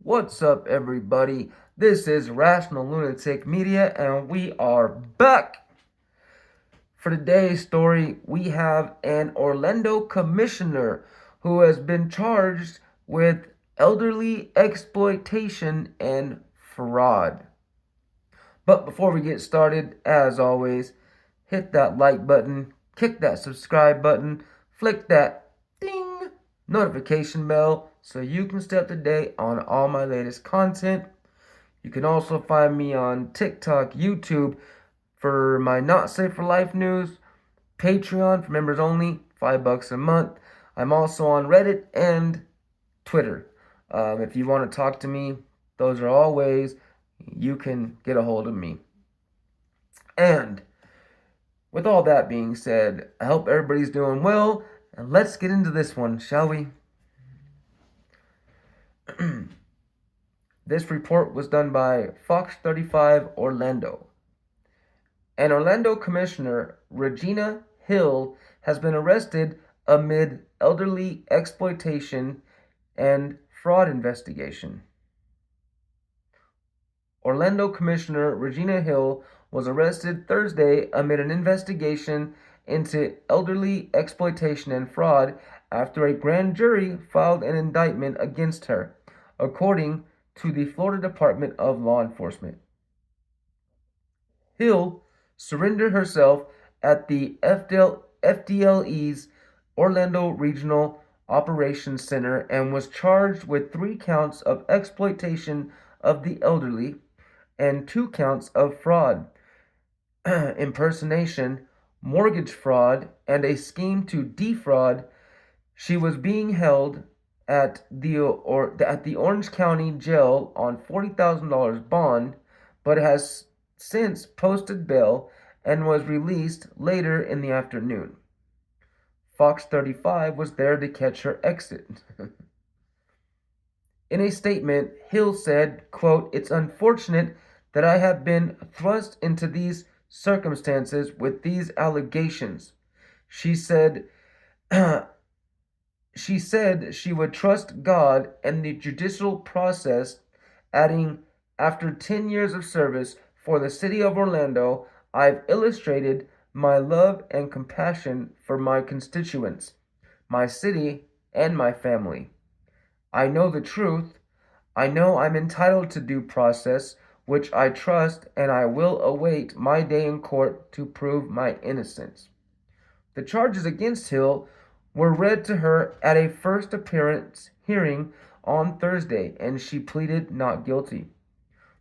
What's up, everybody? This is Rational Lunatic Media, and we are back. For today's story, we have an Orlando commissioner who has been charged with elderly exploitation and fraud. But before we get started, as always, hit that like button, kick that subscribe button, flick that ding notification bell so you can stay up to date on all my latest content. You can also find me on TikTok, YouTube for my Not Safe for Life news, Patreon for members only, $5 a month. I'm also on Reddit and Twitter. If you want to talk to me, those are all ways you can get a hold of me. And with all that being said, I hope everybody's doing well, and let's get into this one, shall we? This report was done by Fox 35 Orlando. An Orlando commissioner, Regina Hill, has been arrested amid elderly exploitation and fraud investigation. Orlando Commissioner Regina Hill was arrested Thursday amid an investigation into elderly exploitation and fraud after a grand jury filed an indictment against her, according to the Florida Department of Law Enforcement. Hill surrendered herself at the FDLE's Orlando Regional Operations Center and was charged with 3 counts of exploitation of the elderly and 2 counts of fraud, impersonation, mortgage fraud, and a scheme to defraud. She was being held at the Orange County Jail on $40,000 bond, but has since posted bail and was released later in the afternoon. Fox 35 was there to catch her exit. In a statement, Hill said, quote, "It's unfortunate that I have been thrust into these circumstances with these allegations." She said she would trust God and the judicial process, adding, "After 10 years of service for the city of Orlando, I've illustrated my love and compassion for my constituents, my city, and my family. I know the truth. I know I'm entitled to due process, which I trust, and I will await my day in court to prove my innocence." The charges against Hill were read to her at a first appearance hearing on Thursday, and she pleaded not guilty.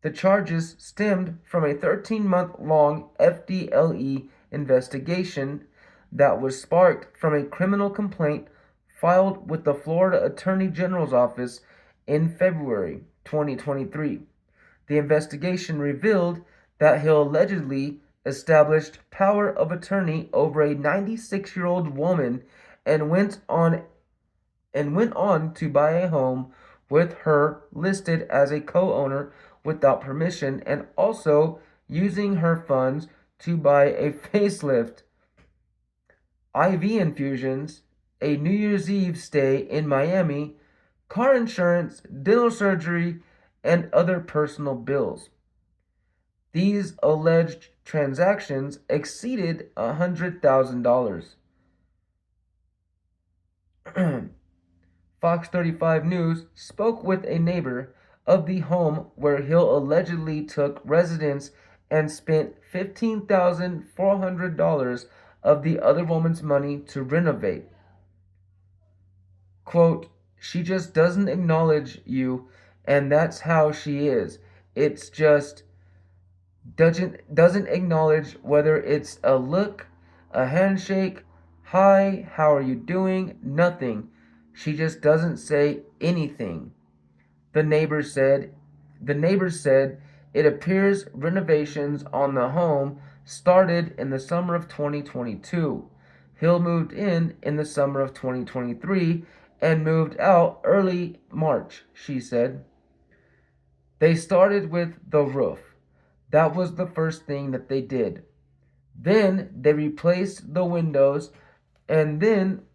The charges stemmed from a 13-month-long FDLE investigation that was sparked from a criminal complaint filed with the Florida Attorney General's office in February 2023. The investigation revealed that Hill allegedly established power of attorney over a 96-year-old woman and went on to buy a home with her listed as a co-owner without permission, and also using her funds to buy a facelift, IV infusions, a New Year's Eve stay in Miami, car insurance, dental surgery, and other personal bills. These alleged transactions exceeded $100,000. Fox 35 News spoke with a neighbor of the home where Hill allegedly took residence and spent $15,400 of the other woman's money to renovate. Quote, "She just doesn't acknowledge you, and that's how she is. It's just doesn't acknowledge whether it's a look, a handshake, hi, how are you doing, nothing. She just doesn't say anything." The neighbors said it appears renovations on the home started in the summer of 2022. Hill moved in the summer of 2023 and moved out early March, she said. "They started with the roof. That was the first thing that they did. Then they replaced the windows, and then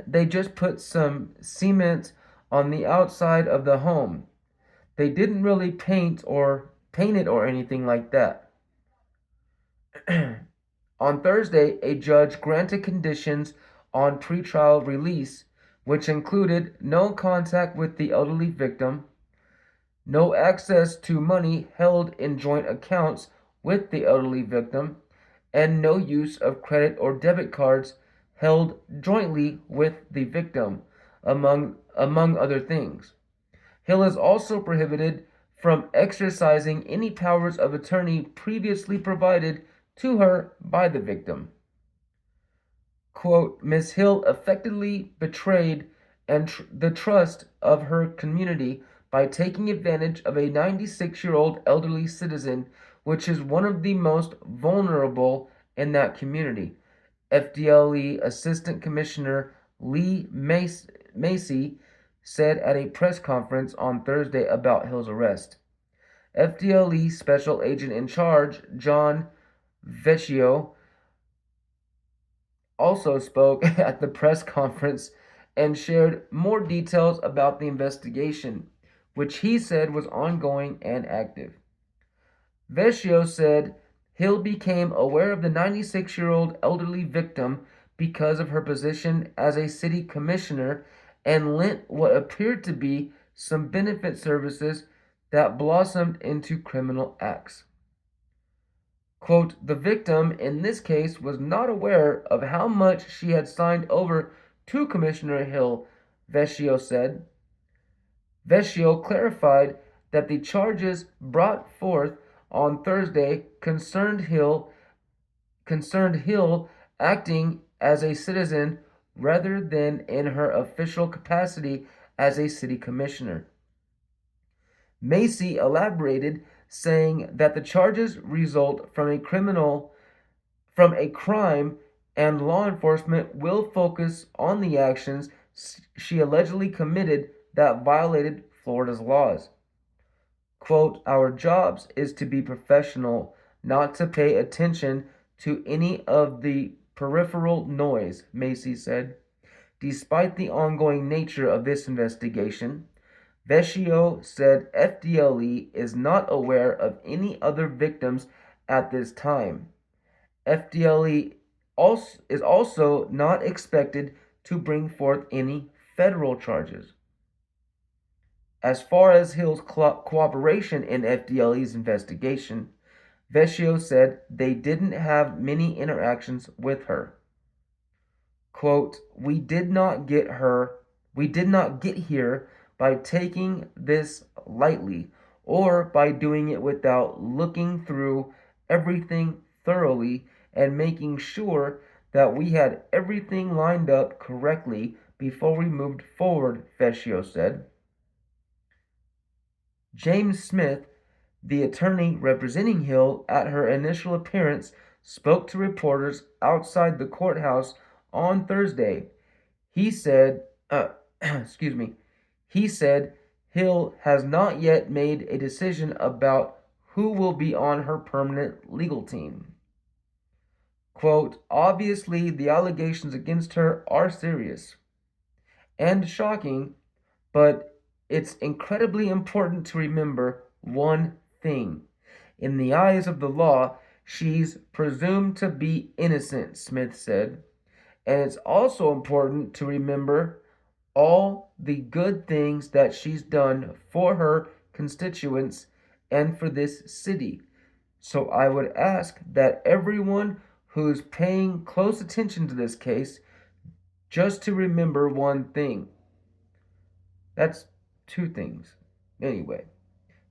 they just put some cement on the outside of the home. They didn't really paint it or anything like that. On Thursday, a judge granted conditions on pretrial release, which included no contact with the elderly victim, no access to money held in joint accounts with the elderly victim, and no use of credit or debit cards held jointly with the victim, among other things. Hill is also prohibited from exercising any powers of attorney previously provided to her by the victim. Quote, Ms. Hill effectively betrayed the trust of her community by taking advantage of a 96-year-old elderly citizen, which is one of the most vulnerable in that community. FDLE Assistant Commissioner Lee Macy said at a press conference on Thursday about Hill's arrest. FDLE Special Agent in Charge John Vecchio also spoke at the press conference and shared more details about the investigation, which he said was ongoing and active. Vecchio said Hill became aware of the 96-year-old elderly victim because of her position as a city commissioner and lent what appeared to be some benefit services that blossomed into criminal acts. Quote, the victim in this case was not aware of how much she had signed over to Commissioner Hill, Vecchio said. Vecchio clarified that the charges brought forth on Thursday concerned Hill acting as a citizen rather than in her official capacity as a city commissioner. Macy elaborated, saying that the charges result from a crime, and law enforcement will focus on the actions she allegedly committed that violated Florida's laws. Quote, our jobs is to be professional, not to pay attention to any of the peripheral noise, Macy said. Despite the ongoing nature of this investigation, Vecchio said FDLE is not aware of any other victims at this time. FDLE is also not expected to bring forth any federal charges. As far as Hill's cooperation in FDLE's investigation, Vecchio said they didn't have many interactions with her. Quote, we did not get here by taking this lightly or by doing it without looking through everything thoroughly and making sure that we had everything lined up correctly before we moved forward, Vecchio said. James Smith, the attorney representing Hill at her initial appearance, spoke to reporters outside the courthouse on Thursday. He said, he said Hill has not yet made a decision about who will be on her permanent legal team. Quote, obviously the allegations against her are serious and shocking, but it's incredibly important to remember one thing. In the eyes of the law, she's presumed to be innocent, Smith said. And it's also important to remember all the good things that she's done for her constituents and for this city. So I would ask that everyone who's paying close attention to this case just to remember one thing. That's two things. Anyway,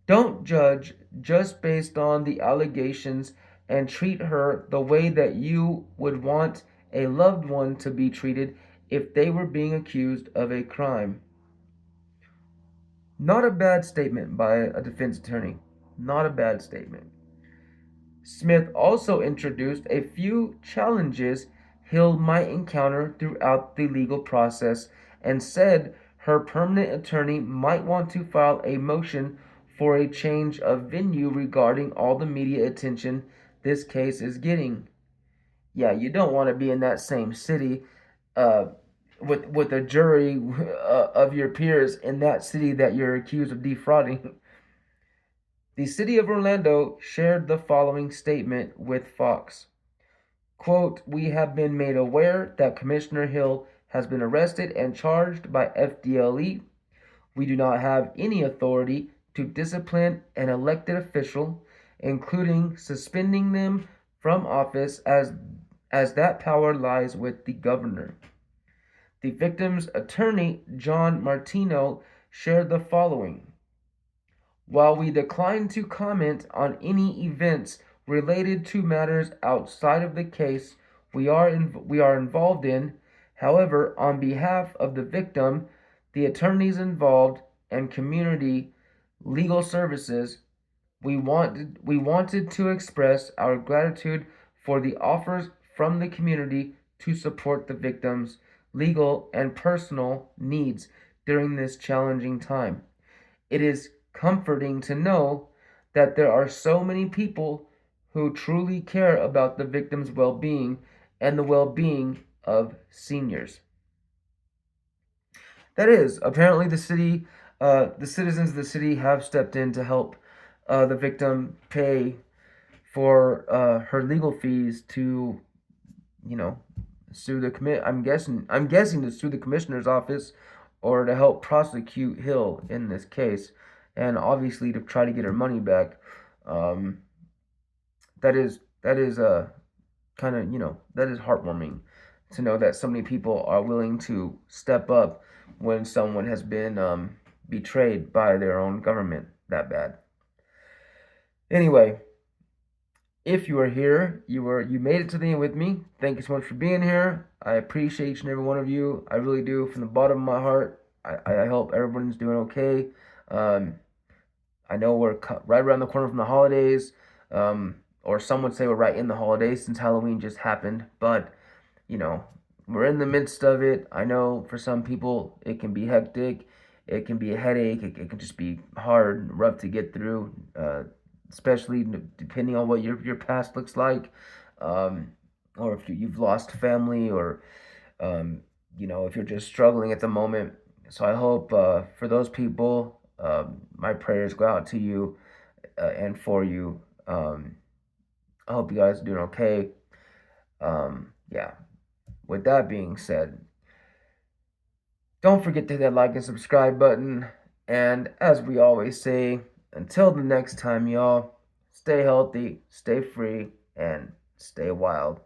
don't judge just based on the allegations and treat her the way that you would want a loved one to be treated if they were being accused of a crime. Not a bad statement by a defense attorney. Not a bad statement. Smith also introduced a few challenges Hill might encounter throughout the legal process and said her permanent attorney might want to file a motion for a change of venue regarding all the media attention this case is getting. Yeah, you don't want to be in that same city with a jury of your peers in that city that you're accused of defrauding. The city of Orlando shared the following statement with Fox. Quote, "We have been made aware that Commissioner Hill has been arrested and charged by FDLE. We do not have any authority to discipline an elected official, including suspending them from office, as that power lies with the governor." The victim's attorney, John Martino, shared the following. "While we decline to comment on any events related to matters outside of the case we are involved in, however, on behalf of the victim, the attorneys involved, and community legal services, we wanted to express our gratitude for the offers from the community to support the victim's legal and personal needs during this challenging time. It is comforting to know that there are so many people who truly care about the victim's well-being and the well-being of seniors." That is, apparently the citizens of the city have stepped in to help the victim pay for her legal fees to, you know, sue the commit. I'm guessing to sue the commissioner's office or to help prosecute Hill in this case, and obviously to try to get her money back. Um, that is kind of, that is heartwarming to know that so many people are willing to step up when someone has been betrayed by their own government that bad. Anyway, if you are here, you made it to the end with me. Thank you so much for being here. I appreciate each and every one of you. I really do, from the bottom of my heart. I hope everyone's doing okay. Um, I know we're right around the corner from the holidays, or some would say we're right in the holidays since Halloween just happened. But you know, we're in the midst of it. I know for some people it can be hectic, it can be a headache, it can just be hard, rough to get through, especially depending on what your past looks like, um, or if you've lost family, or um, if you're just struggling at the moment. So I hope for those people, my prayers go out to you and for you. I hope you guys are doing okay. Yeah. With that being said, don't forget to hit that like and subscribe button. And as we always say, until the next time, y'all, stay healthy, stay free, and stay wild.